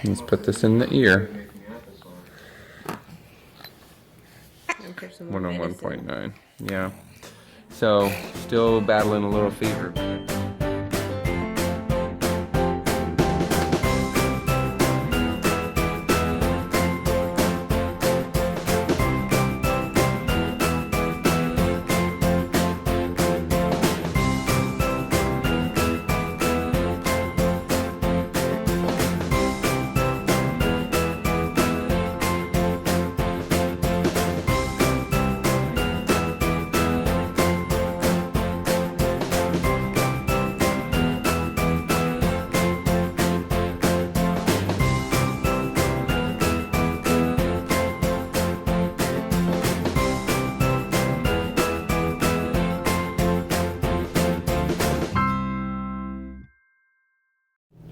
Let's put this in the ear. 101.9. Yeah. So, still battling a little fever.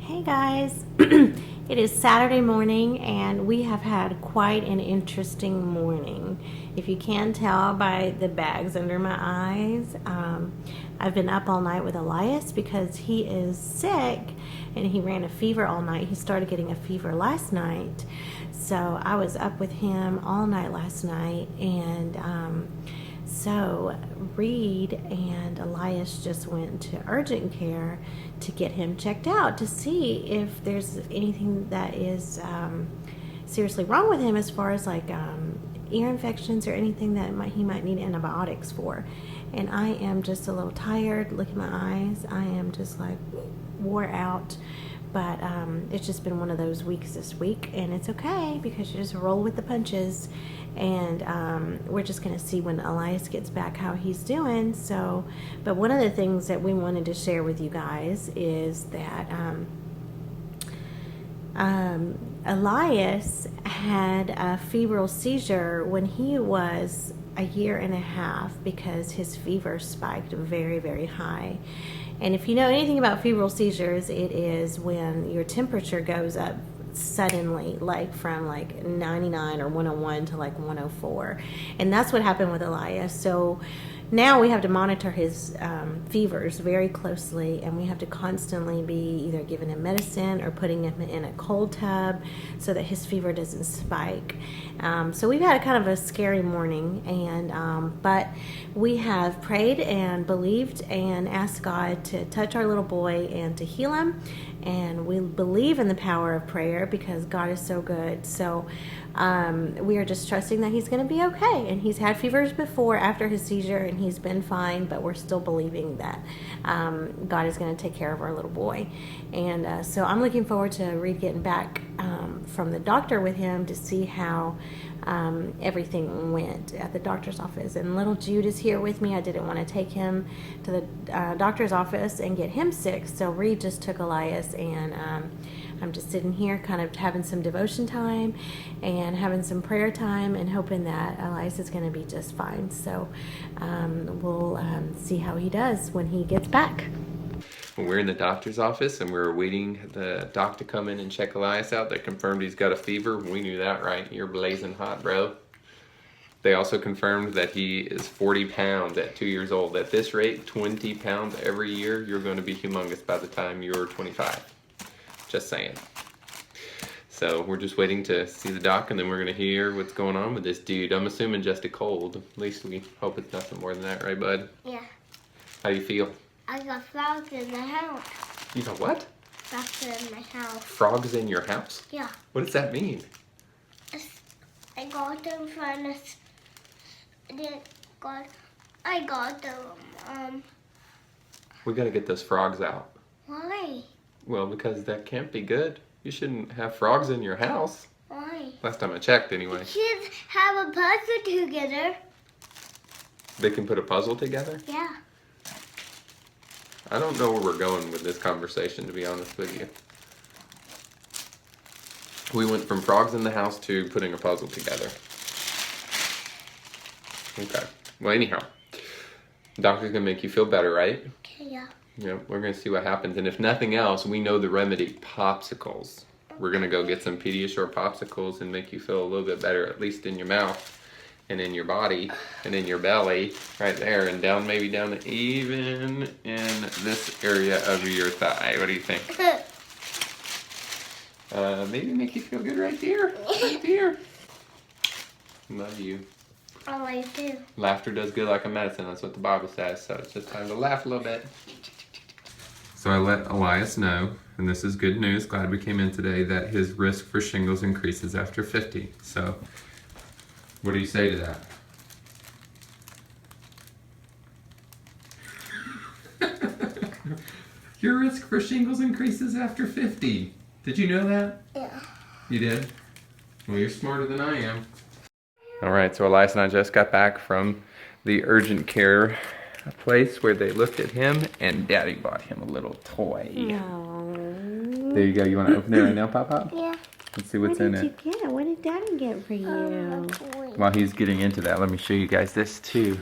Hey guys, it is Saturday morning and we have had quite an interesting morning. If you can tell by the bags under my eyes, I've been up all night with Elias because he is sick and he ran a fever all night. He started getting a fever last night, so I was up with him all night last night, and so Reed and Elias just went to urgent care to get him checked out to see if there's anything that is seriously wrong with him, as far as like ear infections or anything that he might need antibiotics for. And I am just a little tired. Look at my eyes. I am just like wore out. But it's just been one of those weeks this week, and it's okay because you just roll with the punches. And we're just going to see when Elias gets back how he's doing. So, but one of the things that we wanted to share with you guys is that Elias had a febrile seizure when he was a year and a half because his fever spiked very, very high. And if you know anything about febrile seizures, it is when your temperature goes up suddenly, like from like 99 or 101 to like 104. And that's what happened with Elias. So now we have to monitor his fevers very closely, and we have to constantly be either giving him medicine or putting him in a cold tub so that his fever doesn't spike. So we've had a kind of a scary morning, and but we have prayed and believed and asked God to touch our little boy and to heal him. And we believe in the power of prayer because God is so good. So we are just trusting that he's going to be okay. And he's had fevers before after his seizure, and he's been fine, but we're still believing that God is going to take care of our little boy. And so I'm looking forward to Reed getting back from the doctor with him to see how everything went at the doctor's office. And little Jude is here with me. I didn't want to take him to the doctor's office and get him sick, so Reed just took Elias, and I'm just sitting here kind of having some devotion time and having some prayer time and hoping that Elias is going to be just fine. So we'll see how he does when he gets back. When we're in the doctor's office and we're waiting the doc to come in and check Elias out, they confirmed he's got a fever. We knew that, right? You're blazing hot, bro. They also confirmed that he is 40 pounds at 2 years old. At this rate, 20 pounds every year, you're going to be humongous by the time you're 25. Just saying. So we're just waiting to see the doc, and then we're going to hear what's going on with this dude. I'm assuming just a cold. At least we hope it's nothing more than that, right, bud? Yeah. How do you feel? I got frogs in the house. You got what? Frogs in my house. Frogs in your house? Yeah. What does that mean? I got them from this. I got them. We got to get those frogs out. Why? Well, because that can't be good. You shouldn't have frogs in your house. Why? Last time I checked, anyway. Kids have a puzzle together. They can put a puzzle together? Yeah. I don't know where we're going with this conversation, to be honest with you. We went from frogs in the house to putting a puzzle together. Okay. Well, anyhow, the doctor's going to make you feel better, right? Okay, yeah. Yeah, we're going to see what happens. And if nothing else, we know the remedy, Popsicles. We're going to go get some Pedialyte Popsicles and make you feel a little bit better, at least in your mouth and in your body and in your belly, right there, and down, maybe down even in this area of your thigh. What do you think? Maybe make you feel good right here. Right here. Love you. I like you. Laughter does good like a medicine. That's what the Bible says. So it's just time to laugh a little bit. So I let Elias know, and this is good news, glad we came in today, that his risk for shingles increases after 50. So what do you say to that? Your risk for shingles increases after 50. Did you know that? Yeah. You did? Well, you're smarter than I am. All right, so Elias and I just got back from the urgent care place where they looked at him, and Daddy bought him a little toy. Aww. There you go. You want to open it right now, Pop? Yeah. Let's see what's in it. What did you get? What did Daddy get for you? While he's getting into that, let me show you guys this too.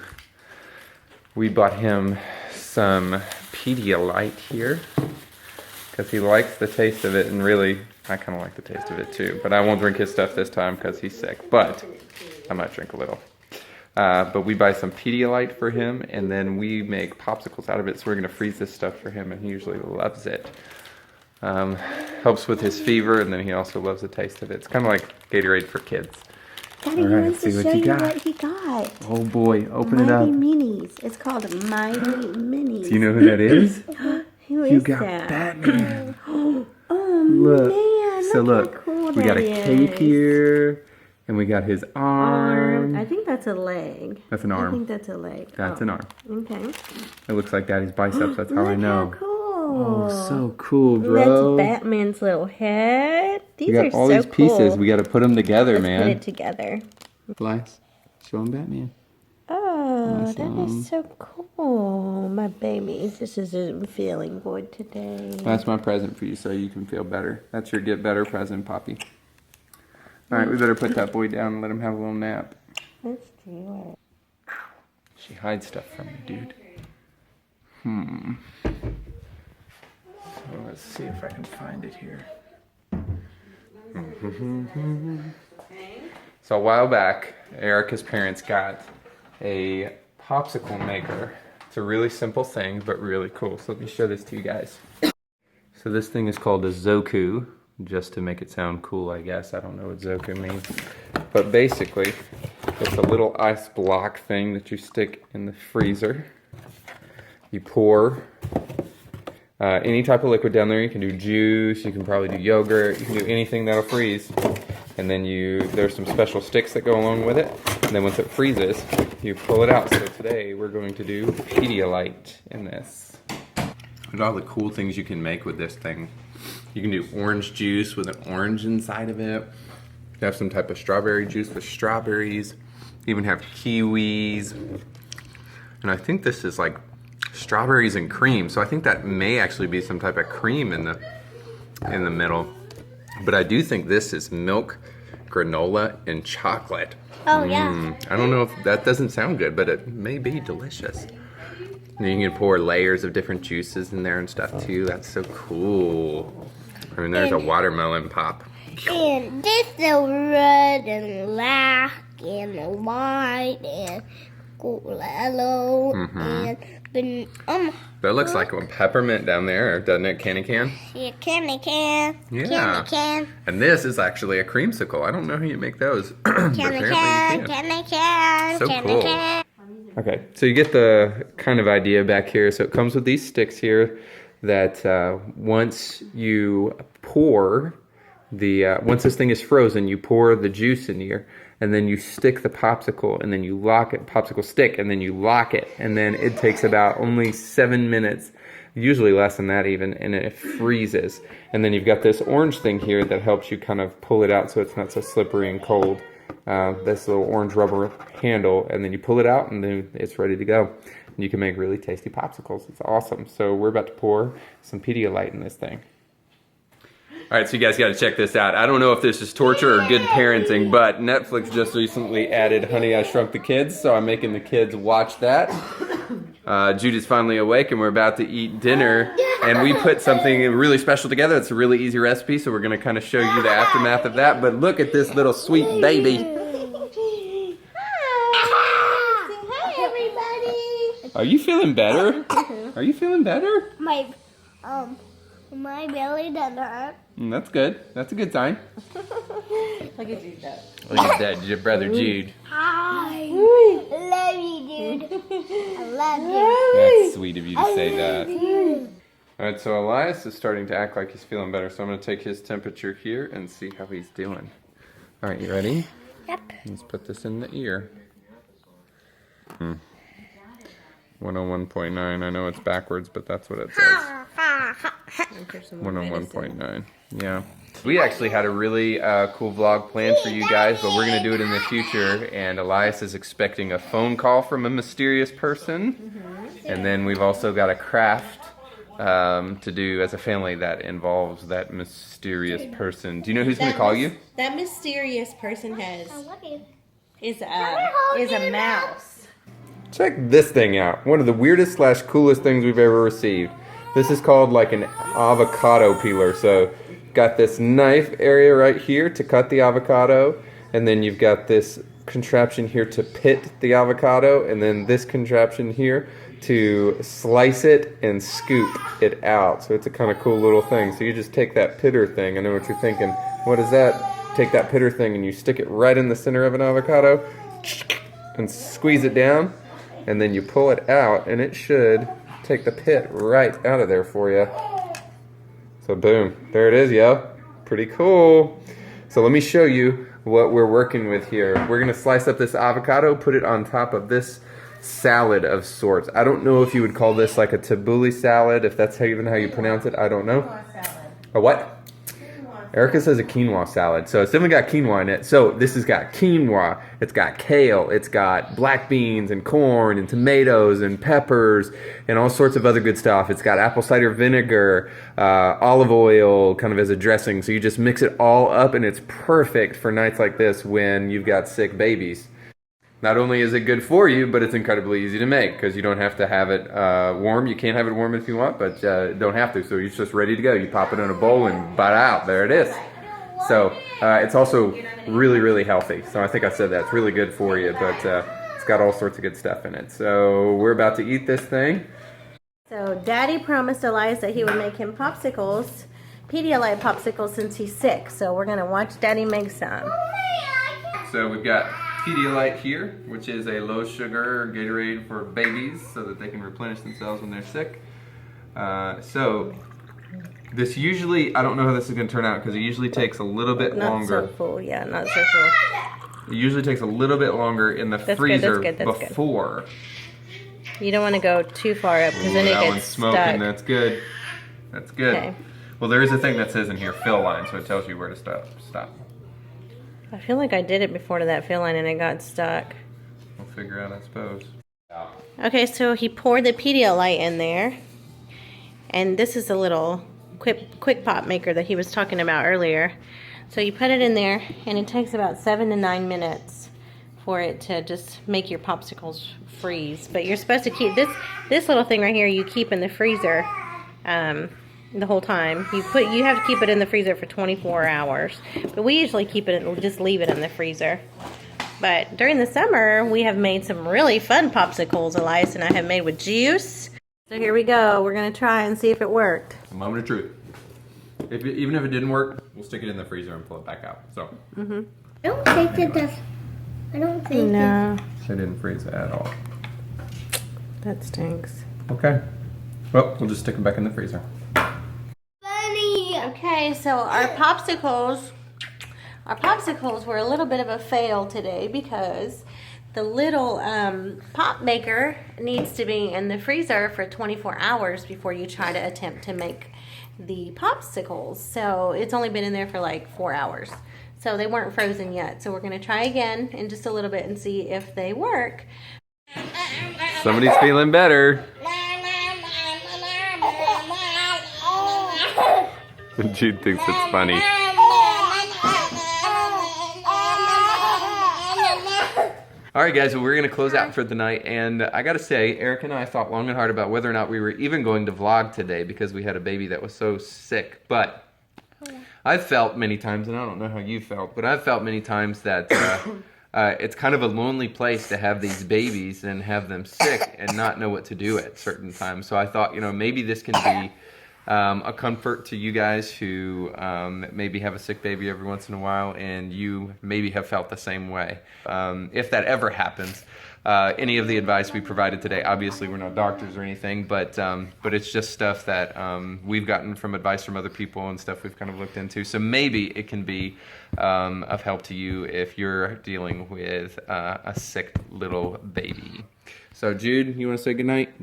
We bought him some Pedialyte here because he likes the taste of it, and really, I kind of like the taste of it too. But I won't drink his stuff this time because he's sick. But I might drink a little. But we buy some Pedialyte for him, and then we make popsicles out of it. So we're gonna freeze this stuff for him, and he usually loves it. Helps with his fever, and then he also loves the taste of it. It's kind of like Gatorade for kids. Daddy wants to show you what he got. Oh boy, open it up. Mighty Minis. It's called Mighty Minis. Do you know who that is? Who You is got that? Batman. Oh Look. man, So look look, how cool we got a that cape is. here, and we got his arm. I think that's a leg. That's an I arm. think that's a leg. That's an arm. Okay. It looks like Daddy's biceps. That's how I Look know. How cool. Oh, so cool, bro. That's Batman's little head. These We got are all so these pieces. cool. We got to put them together, Let's man. put it together. Elias, show him Batman. Oh, Awesome. that is so cool. My baby, this isn't feeling good today. That's my present for you, so you can feel better. That's your get better present, Poppy. All right, we better put that boy down and let him have a little nap. Let's do it. She hides stuff from me, dude. So let's see if I can find it here. So a while back, Erica's parents got a Popsicle Maker. It's a really simple thing, but really cool. So let me show this to you guys. So this thing is called a Zoku, just to make it sound cool, I guess. I don't know what Zoku means. But basically, it's a little ice block thing that you stick in the freezer. You pour any type of liquid down there. You can do juice, you can probably do yogurt, you can do anything that'll freeze. And then there's some special sticks that go along with it. And then once it freezes, you pull it out. So today we're going to do Pedialyte in this. Look at all the cool things you can make with this thing. You can do orange juice with an orange inside of it. You have some type of strawberry juice with strawberries. You even have kiwis. And I think this is like strawberries and cream. So I think that may actually be some type of cream in the middle. But I do think this is milk, granola, and chocolate. Oh, yeah. I don't know if that doesn't sound good, but it may be delicious. And you can pour layers of different juices in there and stuff too. That's so cool. I mean, there's a watermelon pop. And this is red and black and white and yellow and That looks like a peppermint down there, doesn't it? Candy can? yeah, candy can. Yeah. Candy can. And this is actually a creamsicle. I don't know how you make those. but Candy apparently can. you can. Candy can. So candy cool. can. Okay, so you get the kind of idea back here. So it comes with these sticks here that once you pour once this thing is frozen, you pour the juice in here, and then you stick the popsicle, and then you lock it, popsicle stick, and then you lock it, and then it takes about only 7 minutes, usually less than that even, and it freezes. And then you've got this orange thing here that helps you kind of pull it out so it's not so slippery and cold. This little orange rubber handle, and then you pull it out, and then it's ready to go. And you can make really tasty popsicles. It's awesome. So we're about to pour some Pedialyte in this thing. All right, so you guys got to check this out. I don't know if this is torture or good parenting, but Netflix just recently added Honey, I Shrunk the Kids, so I'm making the kids watch that. Judy's finally awake, and we're about to eat dinner, and we put something really special together. It's a really easy recipe, so we're going to kind of show you the aftermath of that, but look at this little sweet baby. Hi, everybody. Are you feeling better? Are you feeling better? My belly doesn't hurt. That's good. That's a good sign. Look at you, Dad. Look at that, your brother Jude. Hi. Love you, dude. I love you. That's sweet of you to say that. Alright, so Elias is starting to act like he's feeling better, so I'm going to take his temperature here and see how he's doing. Alright, you ready? Yep. Let's put this in the ear. 101.9. I know it's backwards, but that's what it says. 101.9. Yeah. We actually had a really cool vlog planned for you guys, but we're going to do it in the future. And Elias is expecting a phone call from a mysterious person. And then we've also got a craft to do as a family that involves that mysterious person. Do you know who's going to call you? That mysterious person is a mouse. Check this thing out. One of the weirdest / coolest things we've ever received. This is called like an avocado peeler. So got this knife area right here to cut the avocado, and then you've got this contraption here to pit the avocado, and then this contraption here to slice it and scoop it out. So it's a kind of cool little thing. So you just take that pitter thing. I know what you're thinking. What is that? Take that pitter thing and you stick it right in the center of an avocado and squeeze it down, and then you pull it out, and it should take the pit right out of there for you. So boom, there it is, yo. Pretty cool. So let me show you what we're working with here. We're gonna slice up this avocado, put it on top of this salad of sorts. I don't know if you would call this like a tabbouleh salad, if that's even how you pronounce it. I don't know. A what? Erica says a quinoa salad. So it's definitely got quinoa in it. So this has got quinoa, it's got kale, it's got black beans and corn and tomatoes and peppers and all sorts of other good stuff. It's got apple cider vinegar, olive oil kind of as a dressing. So you just mix it all up, and it's perfect for nights like this when you've got sick babies. Not only is it good for you, but it's incredibly easy to make because you don't have to have it warm. You can have it warm if you want, but don't have to. So it's just ready to go. You pop it in a bowl and bite out. There it is. So it's also really, really healthy. So I think I said that. It's really good for you, but it's got all sorts of good stuff in it. So we're about to eat this thing. So Daddy promised Elias that he would make him popsicles, Pedialyte popsicles, since he's sick. So we're going to watch Daddy make some. So we've got Pedialyte here, which is a low sugar Gatorade for babies so that they can replenish themselves when they're sick. So this usually, I don't know how this is going to turn out because it usually takes a little bit longer. Not so full, yeah, not so full. It usually takes a little bit longer in the freezer before. You don't want to go too far up because then it that gets one's smoking. stuck. That's good. That's good. Okay. Well, there is a thing that says in here fill line, so it tells you where to stop. I feel like I did it before to that fill line and it got stuck. We'll figure out, I suppose. Okay, so he poured the Pedialyte in there. And this is a little quick pop maker that he was talking about earlier. So you put it in there, and it takes about 7 to 9 minutes for it to just make your popsicles freeze. But you're supposed to keep this little thing right here, you keep in the freezer the whole time. You have to keep it in the freezer for 24 hours. But we usually keep it, we'll just leave it in the freezer. But during the summer, we have made some really fun popsicles. Elias and I have made with juice. So here we go. We're going to try and see if it worked. A moment of truth. Even if it didn't work, we'll stick it in the freezer and pull it back out. So. I don't think it does. I don't think No. It didn't freeze at all. That stinks. Okay. Well, we'll just stick them back in the freezer. Funny. Okay, so our popsicles were a little bit of a fail today because the little pop maker needs to be in the freezer for 24 hours before you try to attempt to make the popsicles. So it's only been in there for like 4 hours. So they weren't frozen yet. So we're going to try again in just a little bit and see if they work. Somebody's feeling better. Jude thinks it's funny. Alright guys, well, we're going to close out for the night, and I gotta say, Eric and I thought long and hard about whether or not we were even going to vlog today because we had a baby that was so sick, but I've felt many times, and I don't know how you felt, but I've felt many times that it's kind of a lonely place to have these babies and have them sick and not know what to do at certain times. So I thought, maybe this can be a comfort to you guys who maybe have a sick baby every once in a while, and you maybe have felt the same way. If that ever happens, any of the advice we provided today, obviously we're not doctors or anything, but it's just stuff that we've gotten from advice from other people and stuff we've kind of looked into. So maybe it can be of help to you if you're dealing with a sick little baby. So Jude, you want to say goodnight?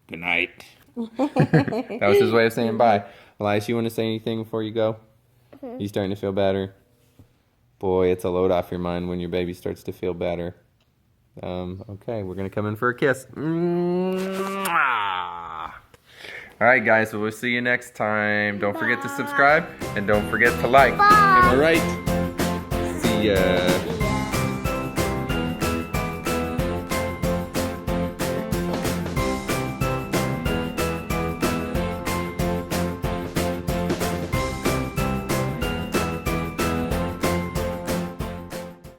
Good night. That was his way of saying bye. Elias, you want to say anything before you go? You starting to feel better? Boy, it's a load off your mind when your baby starts to feel better. Okay, we're going to come in for a kiss. Alright guys, so we'll see you next time. Don't forget to subscribe and don't forget to like. Bye. Am I right? See ya.